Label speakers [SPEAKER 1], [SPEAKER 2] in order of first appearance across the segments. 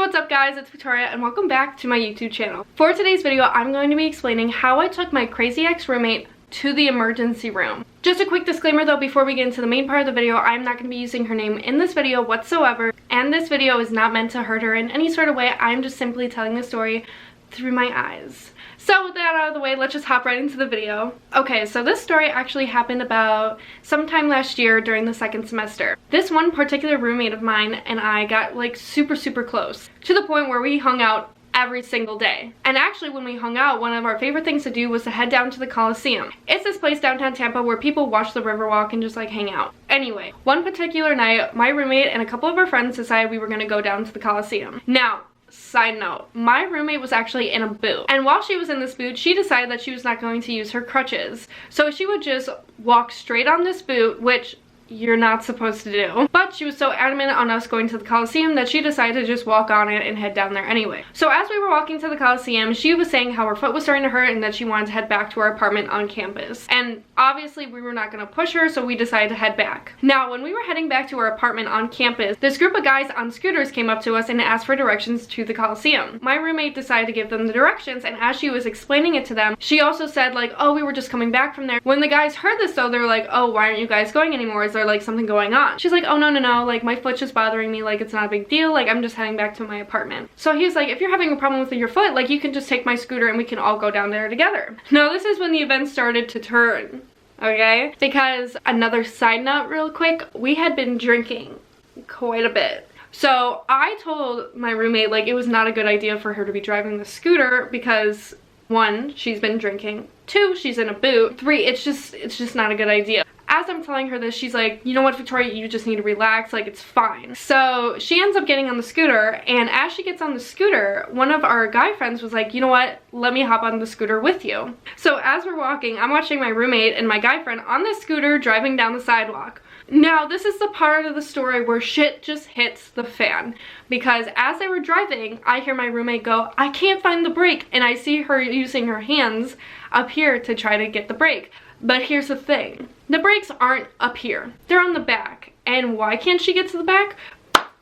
[SPEAKER 1] what's up guys, it's Victoria and welcome back to my YouTube channel. For today's video, I'm going to be explaining how I took my crazy ex-roommate to the emergency room. Just a quick disclaimer though before we get into the main part of the video, I'm not going to be using her name in this video whatsoever, and this video is not meant to hurt her in any sort of way. I'm just simply telling the story through my eyes. So with that out of the way, let's just hop right into the video. Okay, so this story actually happened about sometime last year during the second semester. This one particular roommate of mine and I got like super close, to the point where we hung out every single day. And actually when we hung out, one of our favorite things to do was to head down to the Coliseum. It's this place downtown Tampa where people watch the river walk and just like hang out. Anyway, one particular night, my roommate and a couple of our friends decided we were gonna go down to the Coliseum. Now, side note, my roommate was actually in a boot, and while she was in this boot, she decided that she was not going to use her crutches. So she would just walk straight on this boot, which you're not supposed to do. But she was so adamant on us going to the Coliseum that she decided to just walk on it and head down there anyway. So as we were walking to the Coliseum, she was saying how her foot was starting to hurt and that she wanted to head back to our apartment on campus. And obviously we were not going to push her, so we decided to head back. Now, when we were heading back to our apartment on campus, this group of guys on scooters came up to us and asked for directions to the Coliseum. My roommate decided to give them the directions, and as she was explaining it to them, she also said like, oh, we were just coming back from there. When the guys heard this though, they were like, oh, why aren't you guys going anymore? Is there like something going on? She's like, oh no, like my foot's just bothering me, like it's not a big deal, like I'm just heading back to my apartment. So he was like, if you're having a problem with your foot, like you can just take my scooter and we can all go down there together. Now this is when the event started to turn, okay? Because another side note real quick, we had been drinking quite a bit. So I told my roommate like it was not a good idea for her to be driving the scooter because 1, she's been drinking, 2, she's in a boot, 3, it's just not a good idea. As I'm telling her this, she's like, you know what, Victoria, you just need to relax, like it's fine. So she ends up getting on the scooter, and as she gets on the scooter, one of our guy friends was like, you know what, let me hop on the scooter with you. So as we're walking, I'm watching my roommate and my guy friend on the scooter driving down the sidewalk. Now this is the part of the story where shit just hits the fan, because as they were driving, I hear my roommate go, I can't find the brake, and I see her using her hands up here to try to get the brake. But here's the thing, the brakes aren't up here, they're on the back. And why can't she get to the back?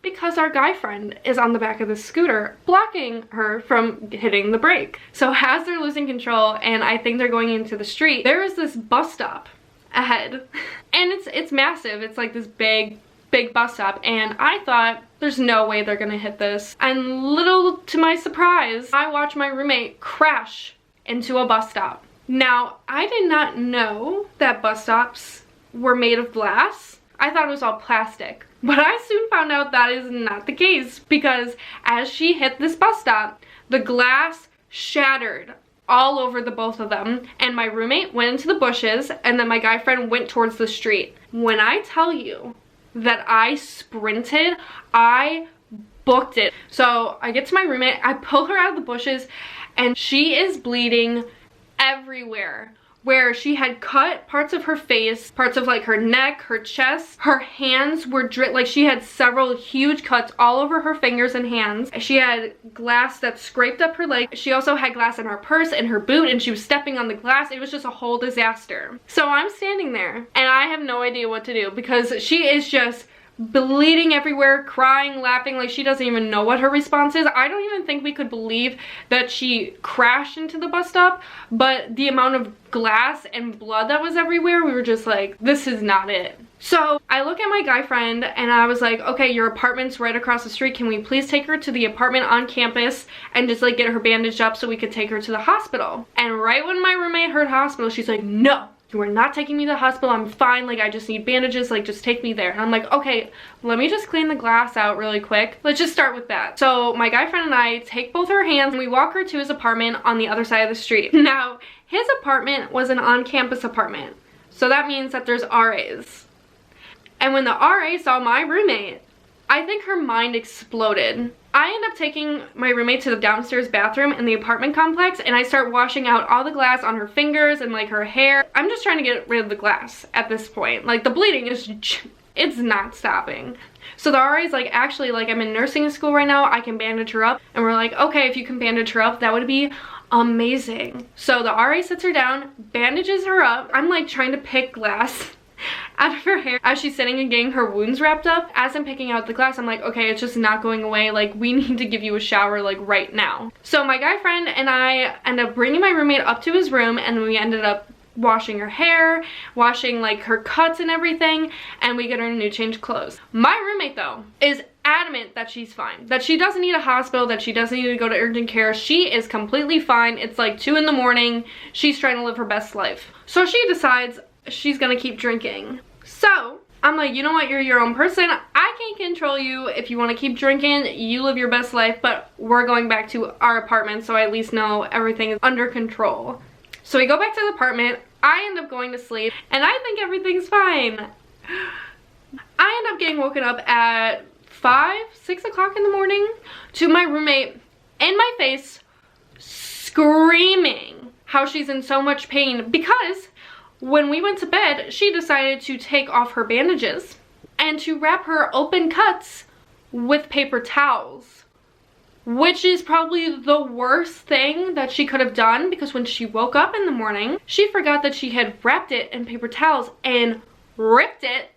[SPEAKER 1] Because our guy friend is on the back of the scooter blocking her from hitting the brake. So as they're losing control and I think they're going into the street, there is this bus stop ahead, and it's massive. It's like this big bus stop, and I thought there's no way they're gonna hit this, and little to my surprise, I watched my roommate crash into a bus stop. Now, I did not know that bus stops were made of glass. I thought it was all plastic, but I soon found out that is not the case, because as she hit this bus stop, the glass shattered all over the both of them, and my roommate went into the bushes, and then my guy friend went towards the street. When I tell you that I sprinted, I booked it. So I get to my roommate, I pull her out of the bushes, and she is bleeding everywhere, where she had cut parts of her face, parts of like her neck, her chest, her hands were like she had several huge cuts all over her fingers and hands. She had glass that scraped up her leg. She also had glass in her purse and her boot, and she was stepping on the glass. It was just a whole disaster. So I'm standing there and I have no idea what to do, because she is just bleeding everywhere, crying, laughing, like she doesn't even know what her response is. I don't even think we could believe that she crashed into the bus stop, but the amount of glass and blood that was everywhere, we were just like, this is not it. So I look at my guy friend and I was like, okay, your apartment's right across the street. Can we please take her to the apartment on campus and just like get her bandaged up so we could take her to the hospital? And right when my roommate heard hospital, she's like, no, you are not taking me to the hospital, I'm fine, like I just need bandages, like just take me there. And I'm like, okay, let me just clean the glass out really quick. Let's just start with that. So my guy friend and I take both her hands and we walk her to his apartment on the other side of the street. Now, his apartment was an on-campus apartment, so that means that there's RAs. And when the RA saw my roommate, I think her mind exploded. I end up taking my roommate to the downstairs bathroom in the apartment complex, and I start washing out all the glass on her fingers and like her hair. I'm just trying to get rid of the glass at this point. Like the bleeding is, it's not stopping. So the RA is like, actually, like I'm in nursing school right now, I can bandage her up. And we're like, okay, if you can bandage her up, that would be amazing. So the RA sits her down, bandages her up. I'm like trying to pick glass out of her hair as she's sitting and getting her wounds wrapped up. As I'm picking out the glass, I'm like, okay, it's just not going away. Like, we need to give you a shower, like, right now. So my guy friend and I end up bringing my roommate up to his room, and we ended up washing her hair, washing like her cuts and everything, and we get her new change of clothes. My roommate though is adamant that she's fine, that she doesn't need a hospital, that she doesn't need to go to urgent care. She is completely fine. It's like 2 in the morning. She's trying to live her best life. So she decides she's gonna keep drinking. So I'm like, you know what, you're your own person. I can't control you. If you want to keep drinking, you live your best life, but we're going back to our apartment, so I at least know everything is under control. So we go back to the apartment. I end up going to sleep, and I think everything's fine. I end up getting woken up at 5, 6 o'clock in the morning to my roommate in my face screaming how she's in so much pain because when we went to bed, she decided to take off her bandages and to wrap her open cuts with paper towels, which is probably the worst thing that she could have done, because when she woke up in the morning, she forgot that she had wrapped it in paper towels and ripped it.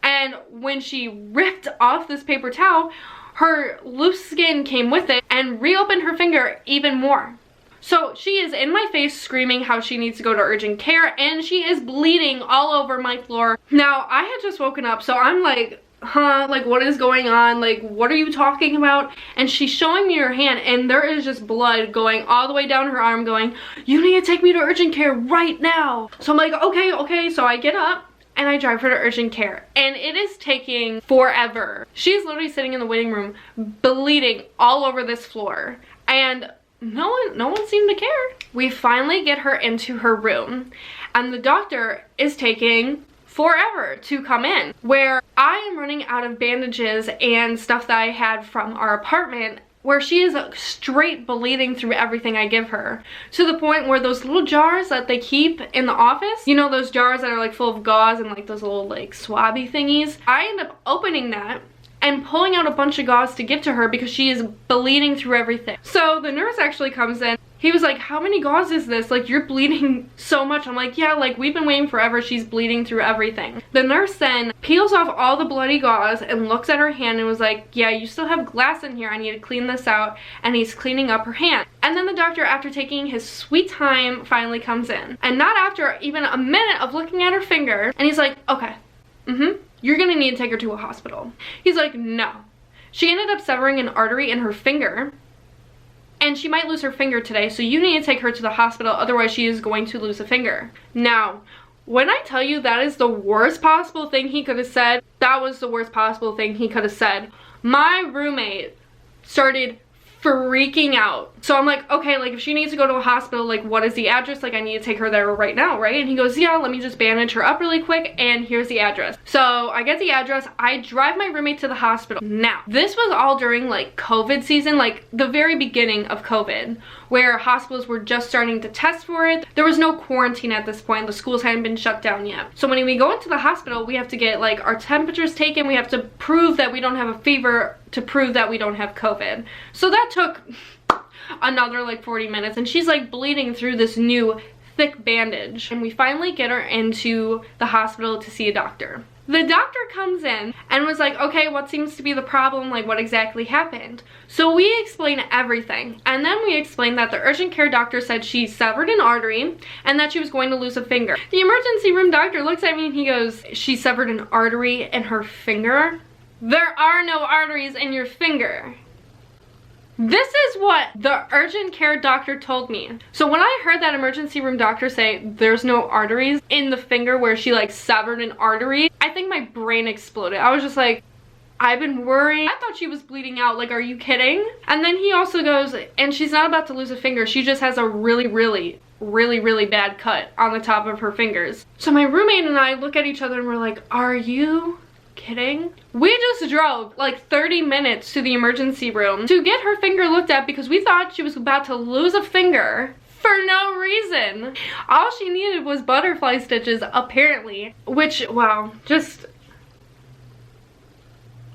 [SPEAKER 1] And when she ripped off this paper towel, her loose skin came with it and reopened her finger even more. So she is in my face screaming how she needs to go to urgent care, and she is bleeding all over my floor. Now, I had just woken up, so I'm like, huh, like, what is going on? Like, what are you talking about? And she's showing me her hand, and there is just blood going all the way down her arm, going, you need to take me to urgent care right now. So I'm like, okay. So I get up and I drive her to urgent care, and it is taking forever. She's literally sitting in the waiting room bleeding all over this floor, and no one seemed to care. We finally get her into her room, and the doctor is taking forever to come in, where I am running out of bandages and stuff that I had from our apartment, where she is straight bleeding through everything I give her, to the point where those little jars that they keep in the office, you know, those jars that are like full of gauze and like those little like swabby thingies, I end up opening that and pulling out a bunch of gauze to give to her because she is bleeding through everything. So the nurse actually comes in. He was like, how many gauze is this? Like, you're bleeding so much. I'm like, yeah, like, we've been waiting forever. She's bleeding through everything. The nurse then peels off all the bloody gauze and looks at her hand and was like, yeah, you still have glass in here. I need to clean this out. And he's cleaning up her hand. And then the doctor, after taking his sweet time, finally comes in. And not after even a minute of looking at her finger. And he's like, okay, you're gonna need to take her to a hospital. He's like, no. She ended up severing an artery in her finger, and she might lose her finger today, so you need to take her to the hospital, otherwise she is going to lose a finger. Now, when I tell you that is the worst possible thing he could have said, that was the worst possible thing he could have said. My roommate started freaking out. So I'm like, okay, like, if she needs to go to a hospital, like, what is the address? Like, I need to take her there right now, right? And he goes, yeah, let me just bandage her up really quick, and here's the address. So I get the address. I drive my roommate to the hospital. Now, this was all during like COVID season, like the very beginning of COVID, where hospitals were just starting to test for it. There was no quarantine at this point. The schools hadn't been shut down yet. So when we go into the hospital, we have to get like our temperatures taken. We have to prove that we don't have a fever to prove that we don't have COVID. So that took another like 40 minutes, and she's like bleeding through this new thick bandage. And we finally get her into the hospital to see a doctor. The doctor comes in and was like, okay, what seems to be the problem? Like, what exactly happened? So we explain everything. And then we explain that the urgent care doctor said she severed an artery and that she was going to lose a finger. The emergency room doctor looks at me and he goes, she severed an artery in her finger? There are no arteries in your finger. This is what the urgent care doctor told me. So when I heard that emergency room doctor say there's no arteries in the finger where she like severed an artery, I think my brain exploded. I was just like, I've been worried. I thought she was bleeding out. Like, are you kidding? And then he also goes, and she's not about to lose a finger. She just has a really bad cut on the top of her fingers. So my roommate and I look at each other and we're like, are you kidding? We just drove like 30 minutes to the emergency room to get her finger looked at because we thought she was about to lose a finger for no reason. All she needed was butterfly stitches, apparently, which, wow, just,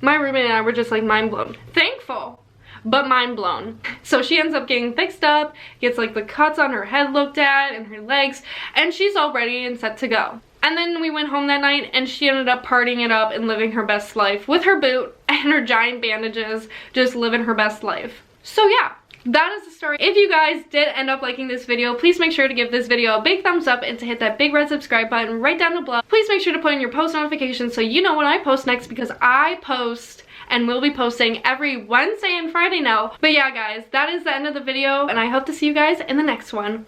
[SPEAKER 1] my roommate and I were just like mind blown. Thankful, but mind blown. So she ends up getting fixed up, gets like the cuts on her head looked at and her legs, and she's all ready and set to go. And then we went home that night and she ended up partying it up and living her best life with her boot and her giant bandages, just living her best life. So yeah, that is the story. If you guys did end up liking this video, please make sure to give this video a big thumbs up and to hit that big red subscribe button right down below. Please make sure to put in your post notifications so you know when I post next, because I post and will be posting every Wednesday and Friday now. But yeah guys, that is the end of the video and I hope to see you guys in the next one.